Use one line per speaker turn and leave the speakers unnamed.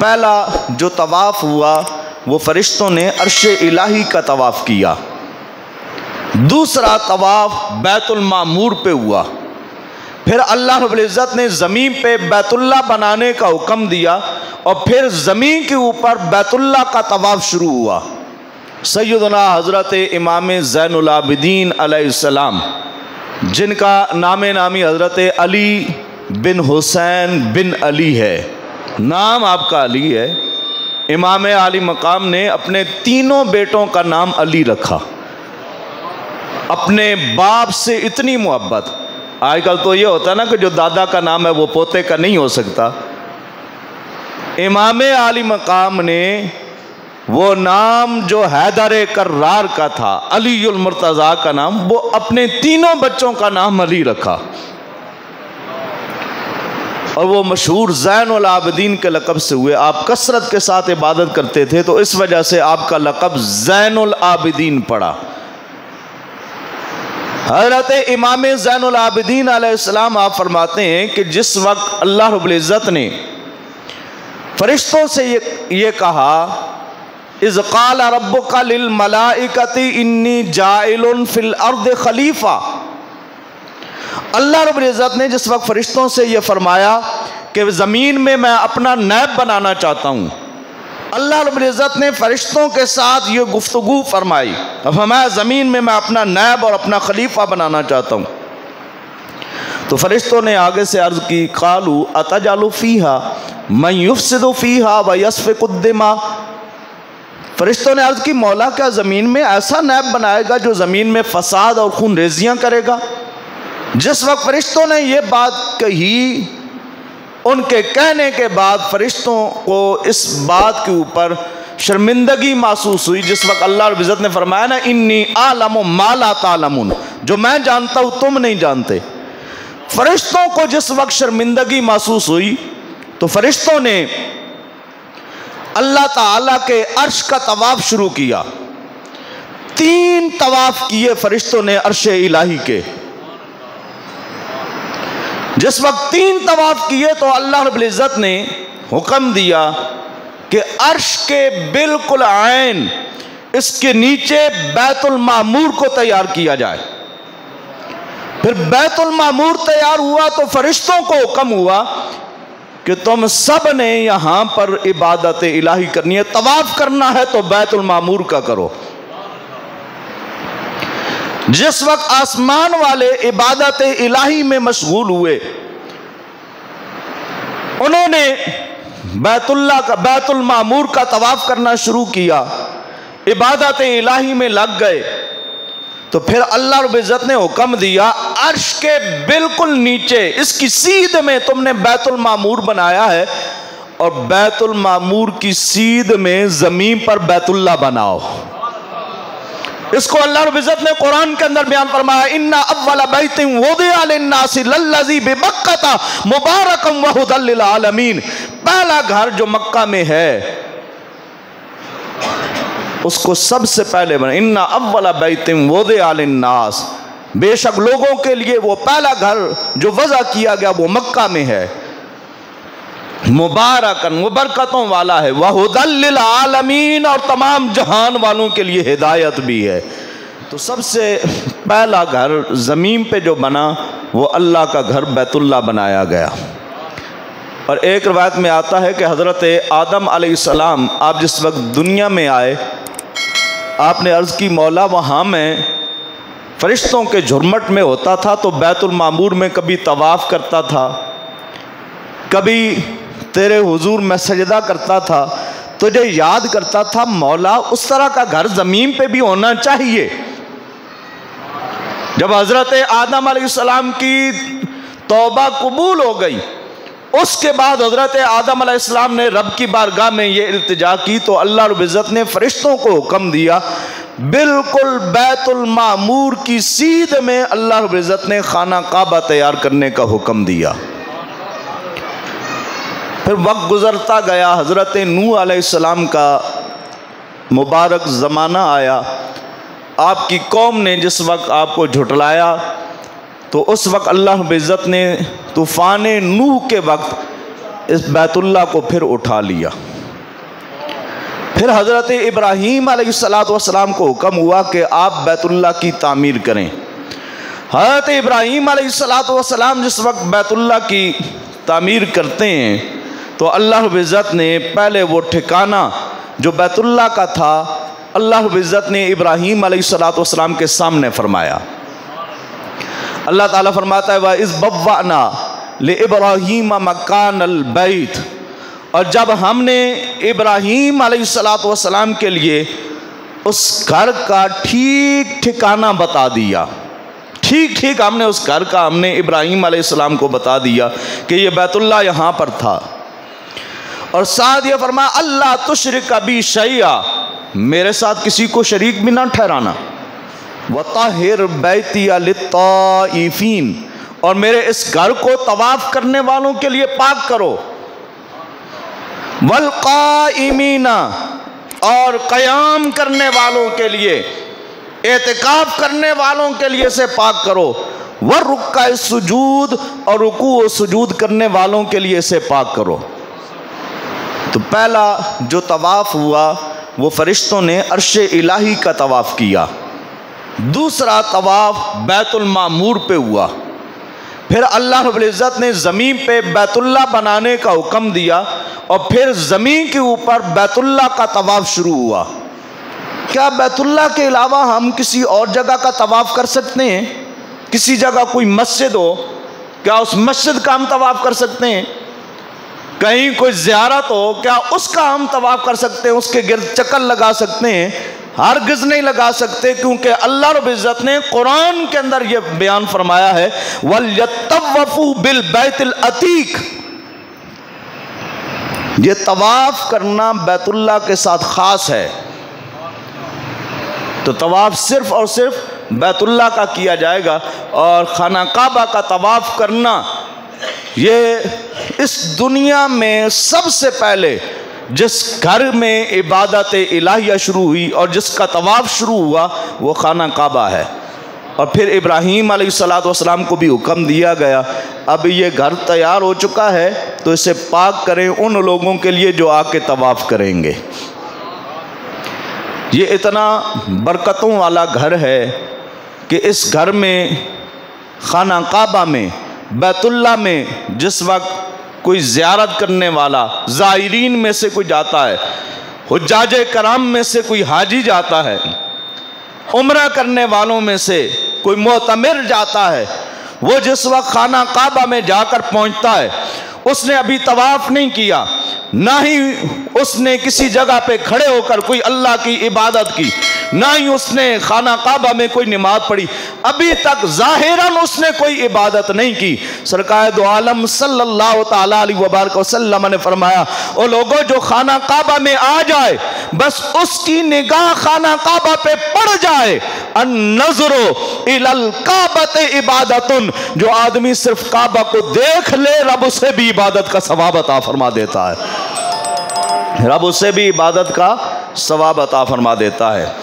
पहला जो तवाफ़ हुआ वो फरिश्तों ने अर्श इलाही का तवाफ़ किया। दूसरा तवाफ़ बैतुल मामूर पे हुआ। फिर अल्लाह रब्बुल इज़्ज़त ने ज़मीन पे बैतुल्लाह बनाने का हुक्म दिया और फिर ज़मीन के ऊपर बैतुल्लाह का तवाफ़ शुरू हुआ। सैयदना हज़रत इमाम ज़ैनुल आबिदीन अलैहिस्सलाम, जिनका नाम नामी हज़रत अली बिन हुसैन बिन अली है, नाम आपका अली है। इमाम आली मकाम ने अपने तीनों बेटों का नाम अली रखा। अपने बाप से इतनी मोहब्बत। आजकल तो ये होता है ना कि जो दादा का नाम है वो पोते का नहीं हो सकता। इमाम आली मकाम ने वो नाम जो हैदर कर्रार का था, अलीउल मुर्तज़ा का नाम, वो अपने तीनों बच्चों का नाम अली रखा। और वो मशहूर ज़ैनुल आबिदीन के लक़ब से हुए। आप कसरत के साथ इबादत करते थे तो इस वजह से आपका लक़ब ज़ैनुल आबिदीन पड़ा। हज़रत इमाम ज़ैनुल आबिदीन अलैहिस्सलाम आप फरमाते हैं कि जिस वक्त अल्लाह रब्बुल इज़्ज़त ने फरिश्तों से ये कहा, इज़ क़ाल रब्बुका लिल मलाइकति इन्नी जाइलुन फिल अर्द खलीफा, अल्लाह रब्बुल इज़्ज़त ने जिस वक्त फरिश्तों से ये फरमाया कि ज़मीन में मैं अपना नैब बनाना चाहता हूँ, अल्लाह रब्बुल इज़्ज़त ने फरिश्तों के साथ ये गुफ्तगू फरमाई। अब हमारे ज़मीन में मैं अपना नैब और अपना खलीफा बनाना चाहता हूँ। तो फरिश्तों ने आगे से अर्ज़ की, क़ालू अतजअलु फ़ीहा मन युफ़सिदु फ़ीहा व यस्फ़िकु दिमा। फरिश्तों ने अर्ज़ की, मौला क्या ज़मीन में ऐसा नैब बनाएगा जो ज़मीन में फ़साद और खून रेज़ियाँ करेगा। जिस वक्त फरिश्तों ने ये बात कही, उनके कहने के बाद फरिश्तों को इस बात के ऊपर शर्मिंदगी महसूस हुई। जिस वक्त अल्लाह रब्बुल इज़्ज़त ने फरमाया ना, इन्नी आलमु मा ला तालमून, जो मैं जानता हूँ तुम नहीं जानते। फरिश्तों को जिस वक्त शर्मिंदगी महसूस हुई तो फरिश्तों ने अल्लाह ताला के अर्श का तवाफ़ शुरू किया। 3 तवाफ़ किए फरिश्तों ने अर्श इलाही के। जिस वक्त 3 तवाफ़ किए तो अल्लाह रब्बुल इज़्ज़त ने हुक्म दिया कि अर्श के बिल्कुल आइन, इसके नीचे बैतुल मामूर को तैयार किया जाए। फिर बैतुल मामूर तैयार हुआ तो फरिश्तों को हुक्म हुआ कि तुम सब ने यहाँ पर इबादत इलाही करनी है, तवाफ़ करना है तो बैतुल मामूर का करो। जिस वक्त आसमान वाले इबादत इलाही में मशगूल हुए, उन्होंने बैतुल मामूर का तवाफ़ करना शुरू किया, इबादत इलाही में लग गए। तो फिर अल्लाह रब्बुल इज़्ज़त ने हुक्म दिया, अर्श के बिल्कुल नीचे इसकी सीध में तुमने बैतुल मामूर बनाया है और बैतुल मामूर की सीध में ज़मीन पर बैतुल्लाह बनाओ। इसको अल्लाह रब्बुल इज़्ज़त ने कुरान के अंदर बयान फरमाया, इन्ना अव्वला बैतिन वुदिअ लिन्नासि लल्लज़ी बिबक्कता मुबारकम व हुदल लिल आलमीन। पहला घर जो मक्का में है उसको सबसे पहले बना। इन्ना अव्वला बैतिन वुदिअ लिन्नास, बेशक लोगों के लिए वो पहला घर जो वज़ा किया गया वो मक्का में है। मुबारकन, वो बरकतों वाला है। वह हुदल लिल आलमीन, और तमाम जहान वालों के लिए हिदायत भी है। तो सबसे पहला घर ज़मीन पे जो बना वो अल्लाह का घर बैतुल्लाह बनाया गया। और एक रवायत में आता है कि हज़रत आदम अलैहिस्सलाम, आप जिस वक्त दुनिया में आए, आपने अर्ज़ की, मौला वहाँ मैं फरिश्तों के झुरमट में होता था तो बैतुल मामूर में कभी तवाफ़ करता था, कभी तेरे हुजूर में सजदा करता था, तुझे याद करता था। मौला उस तरह का घर ज़मीन पे भी होना चाहिए। जब हज़रत आदम अलैहिस्सलाम की तौबा कबूल हो गई, उसके बाद हज़रत आदम अलैहिस्सलाम ने रब की बारगाह में ये इल्तिजा की तो अल्लाह रब्बुल इज़्ज़त ने फरिश्तों को हुक्म दिया, बिल्कुल बैतुल मामूर की सीध में अल्लाह रब्बुल इज़्ज़त ने खाना काबा तैयार करने का हुक्म दिया। फिर वक्त गुज़रता गया, हज़रत नूह अलैहिस्सलाम का मुबारक ज़माना आया। आपकी कौम ने जिस वक्त आपको झुटलाया तो उस वक्त अल्लाह रब्बुल इज़्ज़त ने तूफ़ान नूह के वक्त इस बैतुल्लाह को फिर उठा लिया। फिर हज़रत इब्राहीम अलैहिस्सलाम को हुक्म हुआ कि आप बैतुल्लाह की तामीर करें। हज़रत इब्राहीम अलैहिस्सलाम जिस वक्त बैतुल्लाह की तामीर करते हैं तो अल्लाह रब्बुल इज़्ज़त ने पहले वो ठिकाना जो बैतुल्लाह का था, अल्लाह रब्बुल इज़्ज़त ने इब्राहीम अलैहिस्सलाम के सामने फरमाया। अल्लाह ताला फरमाता है व इज़ बव्वअना ले इब्राहीम मकानल बैत, और जब हमने इब्राहीम अलैहिस्सलाम के लिए उस घर का ठीक ठिकाना बता दिया, ठीक हमने उस घर का हमने इब्राहीम अलैहिस्सलाम को बता दिया कि ये बैतुल्लाह यहाँ पर था। और साथ ये फरमाया अल्लाह तुशरिक बी शैया, मेरे साथ किसी को शरीक भी ना ठहराना। वताहिर बैतिया लित्ताइफीन, और मेरे इस घर को तवाफ करने वालों के लिए पाक करो। वल काइमीना, और क़याम करने वालों के लिए, एतिकाफ करने वालों के लिए से पाक करो। वर रुक्का सुजूद, और रुकू व सुजूद करने वालों के लिए से पाक करो। तो पहला जो तवाफ़ हुआ वो फरिश्तों ने अर्श इलाही का तवाफ़ किया। दूसरा तवाफ़ बैतुल मामूर पे हुआ। फिर अल्लाह रब्बुल इज़्ज़त ने ज़मीन पे बैतुल्लाह बनाने का हुक्म दिया और फिर ज़मीन के ऊपर बैतुल्लाह का तवाफ़ शुरू हुआ। क्या बैतुल्लाह के अलावा हम किसी और जगह का तवाफ़ कर सकते हैं? किसी जगह कोई मस्जिद हो, क्या उस मस्जिद का हम तवाफ़ कर सकते हैं? कहीं कोई ज़ियारत हो, क्या उसका हम तवाफ़ कर सकते हैं, उसके गिर्द चक्कर लगा सकते हैं? हरगिज़ नहीं लगा सकते, क्योंकि अल्लाह रब्बुल इज़्ज़त ने कुरान के अंदर यह बयान फरमाया है वलयतवफ़ू बिल बैतिल अतीक, ये तवाफ़ करना बैतुल्लाह के साथ ख़ास है। तो तवाफ़ सिर्फ़ और सिर्फ बैतुल्लाह का किया जाएगा, और खाना काबा का तवाफ़ करना ये इस दुनिया में सबसे पहले जिस घर में इबादत इलाहिया शुरू हुई और जिसका तवाफ़ शुरू हुआ वो खाना काबा है। और फिर इब्राहीम अलैहिस्सलाम को भी हुक्म दिया गया, अब ये घर तैयार हो चुका है तो इसे पाक करें उन लोगों के लिए जो आके तवाफ़ करेंगे। ये इतना बरकतों वाला घर है कि इस घर में, खाना काबा में, बैतुल्लाह में जिस वक्त कोई ज़ियारत करने वाला ज़ायरीन में से कोई जाता है, हुज्जाज कराम में से कोई हाजी जाता है, उम्रा करने वालों में से कोई मोतमिर जाता है, वो जिस वक्त खाना काबा में जाकर पहुंचता है उसने अभी तवाफ़ नहीं किया, ना ही उसने किसी जगह पे खड़े होकर कोई अल्लाह की इबादत की, ना ही उसने खाना काबा में कोई नमाज पढ़ी, अभी तक ज़ाहिरन उसने कोई इबादत नहीं की। सरकार दो आलम सल्लल्लाहु तआला अलैहि वसल्लम ने फरमाया, ओ लोगों जो खाना काबा में आ जाए बस उसकी निगाह खाना काबा पे पड़ जाए, अन्नज़्रु इलल काबत इबादतुन, जो आदमी सिर्फ काबा को देख ले रब उसे भी इबादत का सवाब अता फरमा देता है, रब उसे भी इबादत का सवाब अता फरमा देता है।